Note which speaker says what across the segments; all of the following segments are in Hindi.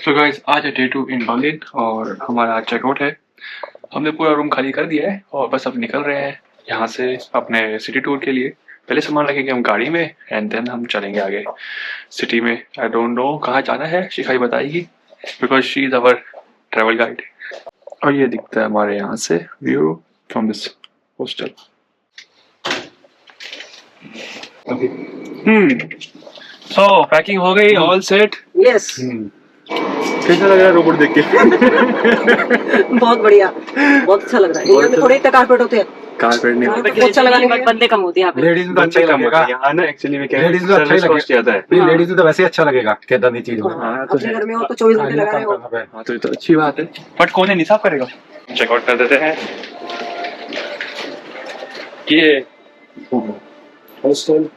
Speaker 1: सो गाइस आज है डे 2 इन बर्लिन और हमारा चेकआउट है। हमने पूरा रूम खाली कर दिया है और बस अब निकल रहे हैं यहाँ से अपने सिटी टूर के लिए। पहले सामान रखेंगे हम गाड़ी में एंड देन हम चलेंगे आगे सिटी में। आई डोंट नो कहाँ जाना है, शिखाई बताएगी because she is our travel guide. और ये दिखता है हमारे यहाँ से view from this hostel. So packing हो गई, ऑल सेट।
Speaker 2: यस
Speaker 1: कैसा लग रहा है रोबोट देख के?
Speaker 2: बहुत बढ़िया, बहुत अच्छा लग रहा है। यहाँ पे थोड़े इतना कारपेट होते हैं,
Speaker 1: कारपेट नहीं
Speaker 2: बहुत अच्छा लगा, लेकिन बंदे कम होते हैं यहाँ पे।
Speaker 3: लेडीज को अच्छा ही लगेगा
Speaker 1: यहाँ ना एक्चुअली में क्या है,
Speaker 3: लेडीज को अच्छा ही
Speaker 1: सर्विस ज्यादा है।
Speaker 3: लगेगा। लेडीज को तो वैसे ही अच्छा लगेगा केदारनी चीज हो।
Speaker 1: हाँ तो
Speaker 2: अपने घर में हो तो 24 घंटे लगा रहे हो।
Speaker 1: हाँ तो ये तो अच्छी बात है, बट कौन है निसाब करेगा? चेकआउट कर देते हैं। ये हॉस्टल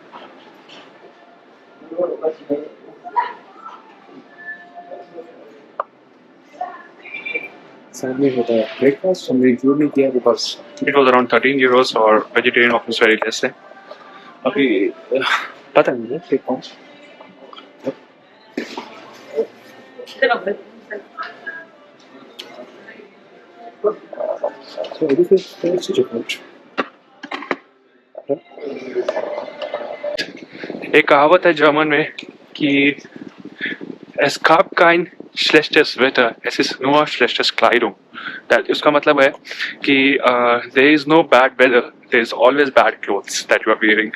Speaker 1: सामने होता है। ब्रेकफास्ट हमने इंक्लूड नहीं किया because it was around 13 Euros और वेजिटेरियन ऑप्शंस वेरी लेस है। अभी पता नहीं है breakfast. So this is first checkout. एक कहावत है जर्मन में कि Es gab kein schlechtes Wetter, es ist nur schlechtes Kleidung. उसका मतलब है कि there is no bad weather, there is always bad clothes that you are wearing.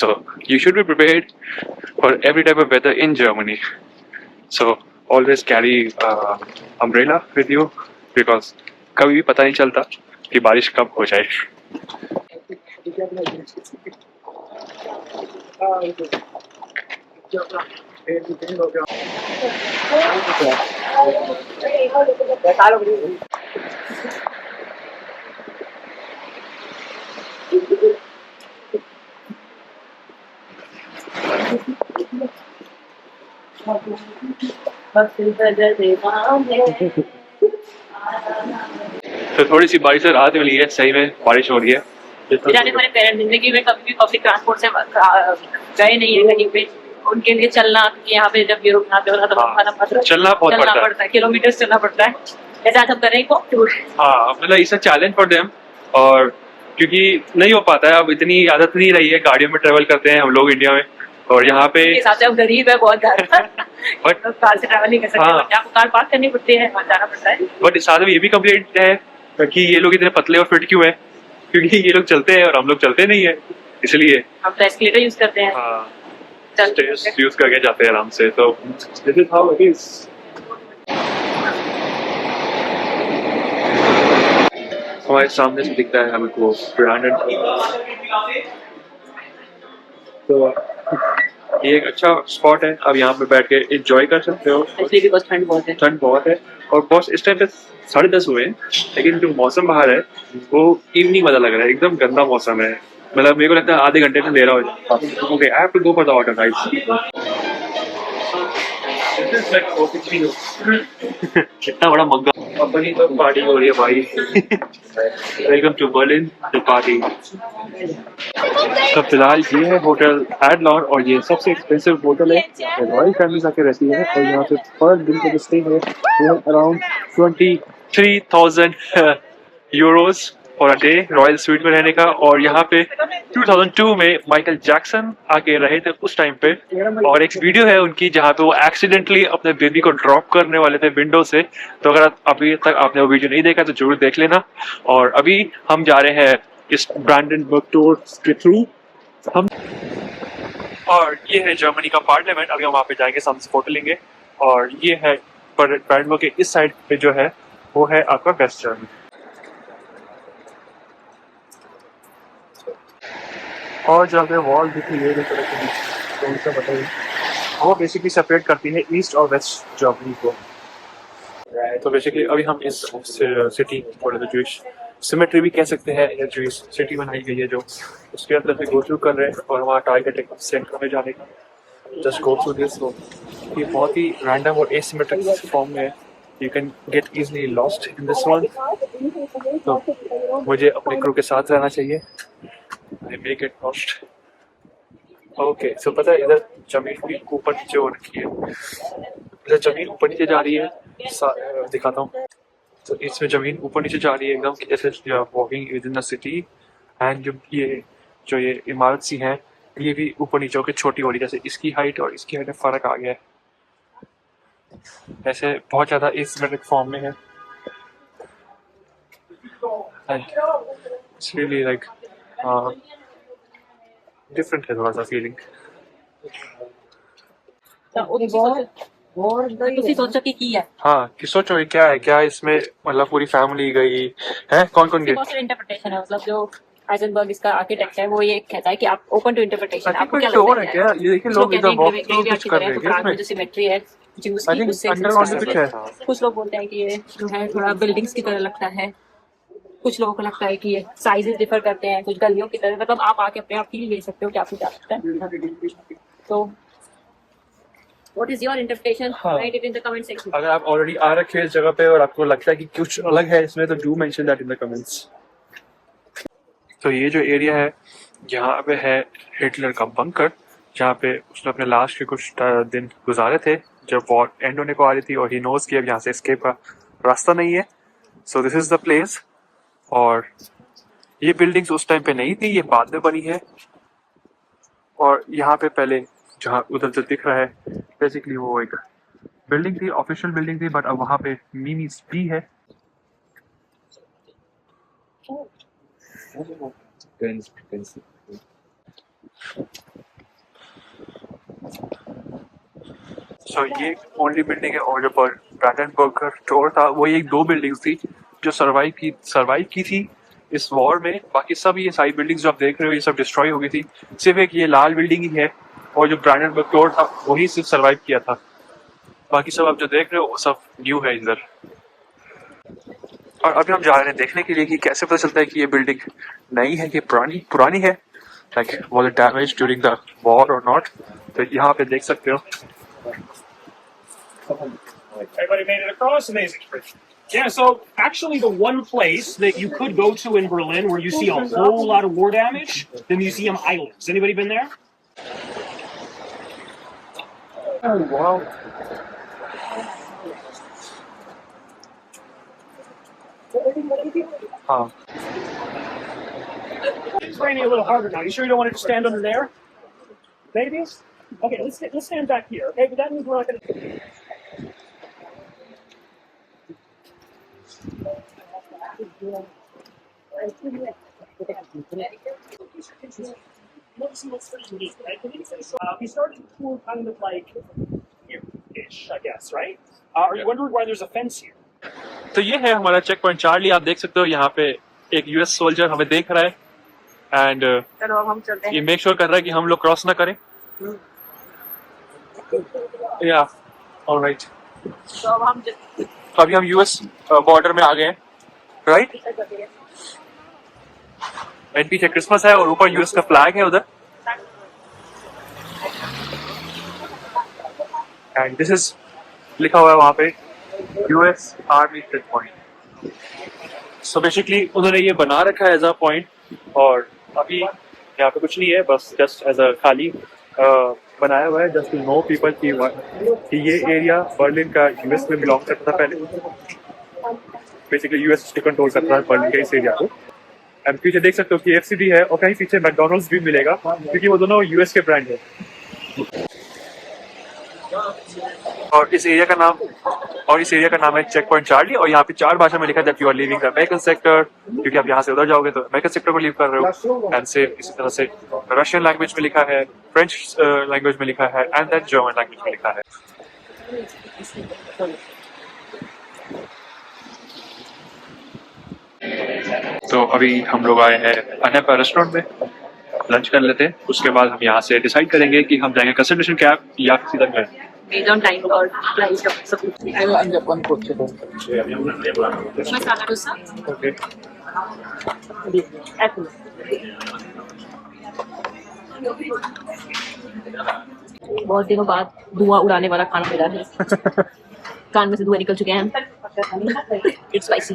Speaker 1: So you should be prepared for every type of weather in Germany. So always carry umbrella with you because कभी भी पता नहीं चलता कि बारिश कब हो जाए। तो थोड़ी सी बारिश से राहत मिली है, सही में बारिश हो रही है।
Speaker 4: जाने हमारे पेरेंट्स जिंदगी में कभी भी पब्लिक ट्रांसपोर्ट से गए नहीं है कहीं पे, उनके लिए चलना, यहाँ पे जब भी रुकना पे होता तो
Speaker 1: चलना बहुत पड़ता
Speaker 4: है, किलोमीटर चलना पड़ता है। जैसे आज हम कर रहे हैं टूर।
Speaker 1: हाँ मतलब it's a challenge for them, और क्योंकि नहीं हो पाता है, अब इतनी आदत नहीं रही है, गाड़ियों में ट्रेवल करते हैं हम लोग इंडिया में, और यहाँ पे
Speaker 4: हम गरीब है बहुत ज्यादा, बट कार से ट्रैवल नहीं कर सकते, आपको कार पार्क करनी पड़ती है, जाना पड़ता है।
Speaker 1: बट साथ में ये भी कंप्लेंट है कि ये लोग इतने पतले और फिट क्यों है, क्योंकि ये लोग चलते हैं और हम लोग चलते नहीं है, इसलिए
Speaker 4: हम तो एस्केलेटर यूज करते हैं।
Speaker 1: हाँ यूज करके जाते हैं आराम से। तो this is how it is. हमारे सामने से दिखता है हमें को ब्रांडेड, तो ये एक अच्छा स्पॉट है। अब यहाँ पे बैठ के एंजॉय कर सकते हो।
Speaker 4: ठंड बहुत है,
Speaker 1: ठंड बहुत है, और बॉस इस टाइम पे 10:30 हुए हैं, लेकिन जो मौसम बाहर है वो इवनिंग वाला लग रहा है, एकदम गंदा मौसम है। मतलब मेरे को लगता है आधे घंटे में दे रहा हो। Okay I have to go for the water guys. कितना बड़ा मग्गा, अपनी तो पार्टी हो रही है भाई। Welcome to Berlin the party. तो फिलहाल ये है होटल एडलॉन, और ये सबसे एक्सपेंसिव होटल है, रॉयल फैमिलीज आके रहती है, और यहाँ पे पर दिन का स्टे है around 23,000 Euros for a day royal sweet में रहने का। और यहाँ पे 2002 में माइकल जैक्सन आके रहे थे उस टाइम पे, और एक वीडियो है उनकी जहाँ पे वो एक्सीडेंटली अपने बेबी को ड्रॉप करने वाले थे विंडो से। तो अगर अभी तक आपने वो वीडियो नहीं देखा तो जरूर देख लेना। और अभी हम जा रहे हैं इस ब्रांडेनबर्ग टूर के थ्रू हम, और ये है जर्मनी का पार्लियामेंट। अभी हम वहाँ पे जाएंगे, सामने से फोटो लेंगे। और ये है ब्रांडेनबर्ग के इस साइड पे जो है वो है आपका वेस्ट जर्मनी। और जहाँ पे वॉल दिख रही है कौन सा बताइए, वो बेसिकली सेपरेट करती है ईस्ट और वेस्ट जर्मनी को। तो बेसिकली अभी हम इस सिटी जो सिमेट्री भी कह सकते हैं, जो सिटी बनाई गई है जो, उसके अंदर से गो थ्रू कर रहे हैं, और हमारा टारगेट है सेंटर में जाने का। Just go through this. ये बहुत ही रैंडम और एसिमेट्रिक फॉर्म में है, you can get easily lost in this one. तो मुझे अपने क्रू के साथ रहना चाहिए, I make it lost. Okay so पता है इधर जमीन भी ऊपर नीचे हो रखी है, इधर जमीन ऊपर नीचे जा रही है, दिखाता हूँ। तो इसमें जमीन ऊपर नीचे जा रही है एकदम, जैसे walking with in the city. And जो ये इमारत सी है, ये भी ऊपर नीचे होकर छोटी हो रही है, जैसे इसकी हाइट और इसकी हाइट में फ़र्क आ गया है, ऐसे बहुत ज़्यादा एसिमेट्रिक फॉर्म में है। इट्स रियली लाइक डिफरेंट है थोड़ा सा फीलिंग।
Speaker 2: ਤੁਸੀਂ ਸੋਚੋ ਕਿ ਕੀ ਹੈ
Speaker 1: हाँ कि सोचो ये क्या है, क्या इसमें मतलब पूरी फैमिली गई है, कौन कौन गई?
Speaker 4: बहुत सारे इंटरप्रिटेशन है, मतलब जो आइजनबर्ग इसका आर्किटेक्ट है वो ये कहता है कि आप ओपन टू इंटरप्रिटेशन, आपको क्या
Speaker 1: और है
Speaker 4: लगता
Speaker 1: क्या? ये देखिए लोग इधर वॉक कुछ कर रहे हैं
Speaker 4: है
Speaker 1: इसमें।
Speaker 4: जो सिमेट्री है ज्यूस
Speaker 1: आई
Speaker 4: की,
Speaker 1: थिंक
Speaker 4: उससे
Speaker 1: अंडरग्राउंड में कुछ है।
Speaker 4: कुछ लोग बोलते हैं कि ये जो है थोड़ा बिल्डिंग्स की तरह लगता है, कुछ लोगों को लगता है कि ये साइजेस डिफर करते हैं, कुछ गलियों की तरह, मतलब आप आके अपने आप फील ले सकते हो कि आपको क्या लगता है। तो व्हाट इज योर इंटरप्रिटेशन,
Speaker 1: हाँ।
Speaker 4: Right it in the comment section.
Speaker 1: अगर आप ऑलरेडी आ रखे हैं इस जगह पे और आपको लगता है कि कुछ अलग है इसमें, तो do mention that in the comments. तो ये जो एरिया है, यहाँ पे है हिटलर का बंकर, जहाँ पे उसने अपने लास्ट के कुछ दिन गुजारे थे जब वॉर एंड होने को आ रही थी, और ही नोज कि अब यहाँ से एस्केप का रास्ता नहीं है। So this is the place. और ये बिल्डिंग्स उस टाइम पे नहीं थी, ये बाद में बनी है। और यहाँ पे पहले जहाँ उधर जो दिख रहा है, बेसिकली वो एक बिल्डिंग थी, ऑफिशियल बिल्डिंग थी, बट अब वहाँ पे मिमीज भी है। सो ये ओनली बिल्डिंग है, और जो पर ब्रैंडनबर्ग स्टोर था वो ये 2 बिल्डिंग्स थी जो सरवाइव की थी इस वॉर में। बाकी सब ये सारी बिल्डिंग्स जो आप देख रहे हो ये सब डिस्ट्रॉय हो गई थी, सिर्फ एक ये लाल बिल्डिंग ही है, और जो ब्रैंडनबर्ग स्टोर था वही सिर्फ सरवाइव किया था। बाकी सब आप जो देख रहे हो वो सब न्यू है इधर। और अभी हम जा रहे हैं देखने के लिए कि कैसे पता चलता है कि ये बिल्डिंग नई है कि पुरानी है, like was it damage during the war और नॉट। तो यहाँ पे देख सकते हो।
Speaker 5: Everybody made it across? Amazing. Yeah, so actually the one place that you could go to in Berlin where you see a whole lot of war damage, the Museum Islands. Anybody been there?
Speaker 1: Oh, wow. हाँ,
Speaker 5: It's raining a little harder now. You sure you don't want to just stand under there? Maybe? Okay, let's stand back here, okay? But that means we're not going to... We started the tour kind of like here-ish, I guess, right? Are you wondering why there's a fence here?
Speaker 1: तो ये है हमारा चेक पॉइंट चार्ली। आप देख सकते हो यहाँ पे एक यूएस सोल्जर हमें देख रहा है, एंड
Speaker 4: चलो अब हम चलते
Speaker 1: ये
Speaker 4: हैं।
Speaker 1: मेक श्योर कर रहा है कि हम लोग क्रॉस ना करें। या ऑलराइट,
Speaker 4: तो अब हम
Speaker 1: अभी हम यूएस बॉर्डर में आ गए हैं, राइट। एंड पीछे क्रिसमस है और ऊपर यूएस का फ्लैग है उधर। एंड दिस इज लिखा हुआ है वहां पे US army check point. So basically उन्होंने ये बना रखा है एज अ पॉइंट, और अभी यहाँ पे कुछ नहीं है, बस जस्ट एज अ खाली बनाया हुआ है, जस्ट टू नो पीपल कि ये एरिया बर्लिन का यूएस में बिलोंग करता था पहले। बेसिकली यूएस कंट्रोल करता है बर्लिन के इस एरिया को। एंड पीछे देख सकते हो कि एफसीडी है, और कहीं पीछे मैकडोनल्ड्स भी मिलेगा, क्योंकि वो दोनों यूएस के ब्रांड है। और इस एरिया का नाम है चेक पॉइंट चार्ली, और यहाँ पे 4 भाषा में लिखा है that you are leaving the American sector, क्योंकि आप यहाँ से उधर जाओगे तो अमेरिकन सेक्टर को लीव कर रहे हो। एंड से इसी तरह से रशियन लैंग्वेज में लिखा है, फ्रेंच लैंग्वेज में लिखा है, एंड देन जर्मन लैंग्वेज में लिखा है। तो अभी हम लोग आए हैं अनेपा रेस्टोरेंट में, लंच कर लेते हैं, उसके बाद हम यहाँ से डिसाइड करेंगे कि हम जाएंगे कंसल्टेशन कैब या सीधा घर।
Speaker 4: based on time or price of support. Masala dosa.
Speaker 1: Okay,
Speaker 4: Apple. बहुत दिनों बाद धुआं उड़ाने वाला खाना मिला है। कान में से धुआं निकल चुके हैं। It's spicy.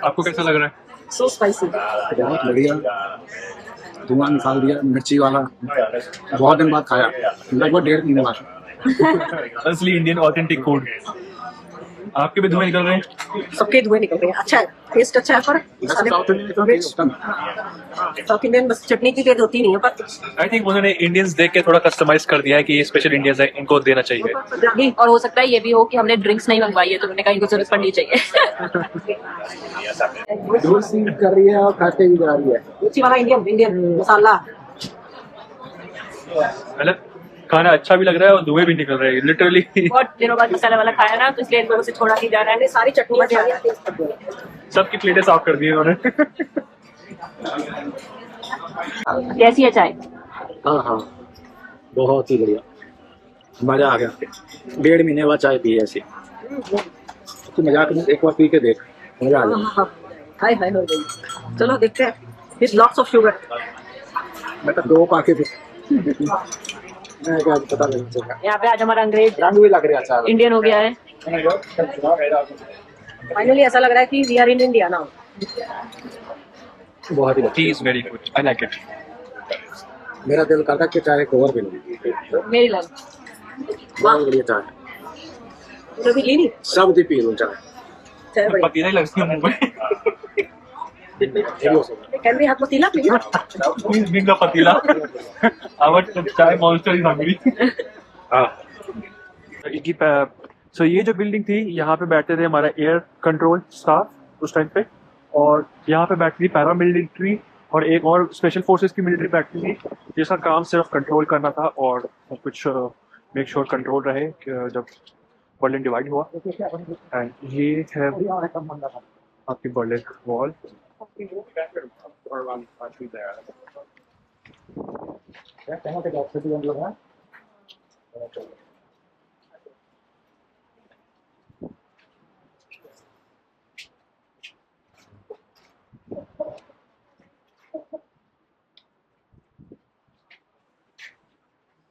Speaker 1: आपको कैसा लग रहा है?
Speaker 4: So spicy.
Speaker 3: बहुत बढ़िया, धुआं निकाल दिया मिर्ची वाला। बहुत दिन बाद खाया, लगभग 1.5 महीने बाद।
Speaker 1: असली इंडियन ऑथेंटिक फूड। आपके भी धुएं निकल रहे हैं?
Speaker 2: सबके धुएं निकल रहे हैं। अच्छा है, टेस्ट अच्छा है पर साउथ इंडियन बस चटनी की तेज होती नहीं है, पर
Speaker 1: आई थिंक उन्होंने इंडियंस देख के थोड़ा कस्टमाइज कर दिया है कि ये स्पेशल इंडियंस है, इनको देना चाहिए।
Speaker 2: पंजाबी
Speaker 4: और हो सकता है ये भी हो कि हमने ड्रिंक्स नहीं मंगवाई है तो उन्होंने कहा इनको जरूरत पड़नी चाहिए।
Speaker 6: दूर से कर रही है और खाते भी जा रही है।
Speaker 2: मिर्ची वाला इंडियन मसाला।
Speaker 1: मतलब खाना अच्छा भी लग रहा है और धुएं भी निकल रहे हैं लिटरली।
Speaker 4: बहुत दिनों बाद मसाला वाला खाया ना तो इसलिए इन लोगों से छोड़ा नहीं जा रहा है।
Speaker 2: सारी चटनियां टेस्ट कर दो।
Speaker 1: सबकी प्लेटें साफ कर दी उन्होंने।
Speaker 4: कैसी है चाय?
Speaker 6: हाँ हाँ, बहुत ही बढ़िया, मजा आ गया। 1.5 महीने बाद चाय पी ऐसी तो मजाक नहीं, एक बार पी के देख, मजा आ जाएगा।
Speaker 2: हाय हाय हो गई। चलो देखते हैं। With lots of sugar.
Speaker 6: मैं तो 2 पाके पी मैं क्या पता नहीं चलेगा।
Speaker 4: यहाँ पे आज हमारा अंग्रेज
Speaker 6: रंग भी लग रहा है अच्छा।
Speaker 4: इंडियन हो गया है।
Speaker 2: फाइनली ऐसा लग रहा है कि we are in India now.
Speaker 6: बहुत ही
Speaker 1: tea is very good, I like it.
Speaker 6: मेरा दिल करता है कि चाय को और पी लूं।
Speaker 4: मेरी लग
Speaker 6: बहुत बढ़िया चाय,
Speaker 2: कभी ली नहीं
Speaker 6: सब दी पी लूं चाय।
Speaker 2: चाय बड़ी
Speaker 1: पतीला ही लगती है मुंह में।
Speaker 2: कैन वी हैव पतीला please?
Speaker 1: Please bring the patila. Our chai monster is hungry. So ये जो बिल्डिंग थी, यहाँ पे बैठते थे हमारा एयर कंट्रोल स्टाफ उस टाइम पे, और यहाँ पे बैठती थी पैरामिलिट्री और एक और स्पेशल फोर्सेस की मिलिट्री बैठती थी, जिसका काम सिर्फ कंट्रोल करना था और कुछ मेक श्योर कंट्रोल रहे जब बर्लिन डिवाइड हुआ। एंड ये है आपकी बर्लिन वॉल।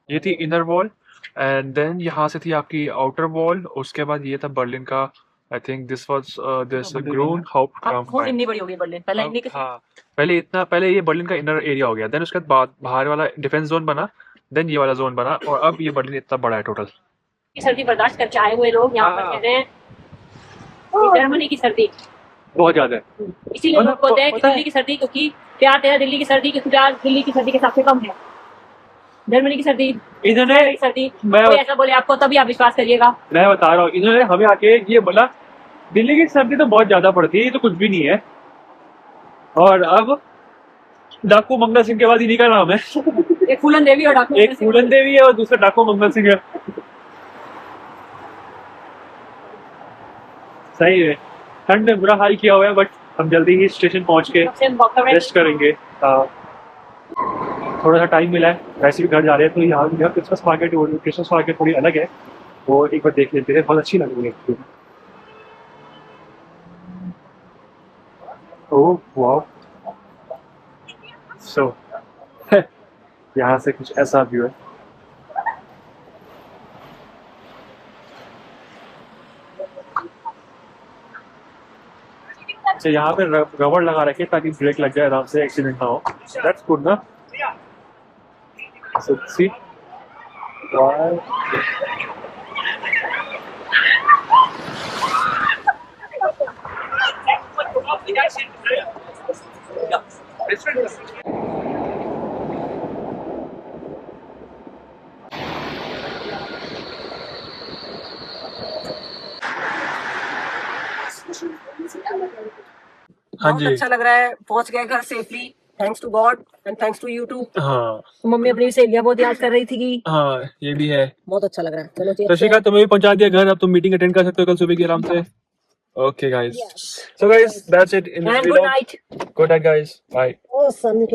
Speaker 1: ये थी इनर वॉल एंड देन यहाँ से थी आपकी आउटर वॉल। उसके बाद ये था बर्लिन का, I think this was this grown
Speaker 4: बहुत इतनी बड़ी हो गई बर्लिन। पहले इतनी
Speaker 1: हाँ, पहले ये बर्लिन का इनर एरिया हो गया, देन उसके बाद बाहर वाला डिफेंस जोन बना, देन ये वाला जोन बना, और अब ये बर्लिन इतना बड़ा है टोटल।
Speaker 4: सर्दी बर्दाश्त करके आए हुए लोग यहाँ पर कहते हैं जर्मनी की सर्दी
Speaker 1: बहुत ज्यादा है।
Speaker 4: इसीलिए लोग बोलते हैं कि दिल्ली की सर्दी, क्योंकि प्यार तेरा दिल्ली की सर्दी की प्यार दिल्ली की सर्दी के हिसाब से कम है। जर्मनी की सर्दी,
Speaker 1: इन्होंने
Speaker 4: सर्दी
Speaker 1: मैं
Speaker 4: कोई ऐसा बोले आपको तभी आप विश्वास करिएगा।
Speaker 1: मैं बता रहा हूँ, इन्होंने हमें आके ये बोला दिल्ली की सर्दी तो बहुत ज्यादा पड़ती है, ये तो कुछ भी नहीं है। और अब डाकू मंगल सिंह के बाद इन्हीं का नाम है।
Speaker 4: एक फूलन देवी और डाकू
Speaker 1: एक फूलन देवी है और दूसरा डाकू मंगल सिंह है। सही है, ठंड ने बुरा हाल किया हुआ है, बट हम जल्दी ही स्टेशन पहुंच के रेस्ट करेंगे। थोड़ा सा टाइम मिला है, वैसे भी घर जा रहे हैं, तो यहाँ क्रिसमस मार्केट थोड़ी अलग है, वो एक बार देख लेते हैं, बहुत अच्छी लग रही है। ओह वाओ, सो यहाँ से कुछ ऐसा व्यू है। तो यहाँ पे रबड़ लगा रखे ताकि ब्रेक लग जाए आराम से, एक्सीडेंट ना हो। दैट्स गुड ना। So see, wow. हाँ
Speaker 2: बहुत
Speaker 1: जी,
Speaker 2: अच्छा लग रहा है, पहुंच गए घर safely, thanks to God and thanks to you too.
Speaker 1: हाँ
Speaker 2: मम्मी अपनी सहेलियां बहुत याद कर रही थी कि
Speaker 1: हाँ, ये भी है।
Speaker 2: बहुत अच्छा लग रहा है। चलो जी,
Speaker 1: शशिका तुम्हें भी पहुंचा दिया घर, अब तुम मीटिंग अटेंड कर सकते हो कल सुबह की आराम से। Okay guys, so guys that's it in this
Speaker 2: end
Speaker 1: video.
Speaker 2: Good night.
Speaker 1: Good night guys, bye.
Speaker 2: ओ सन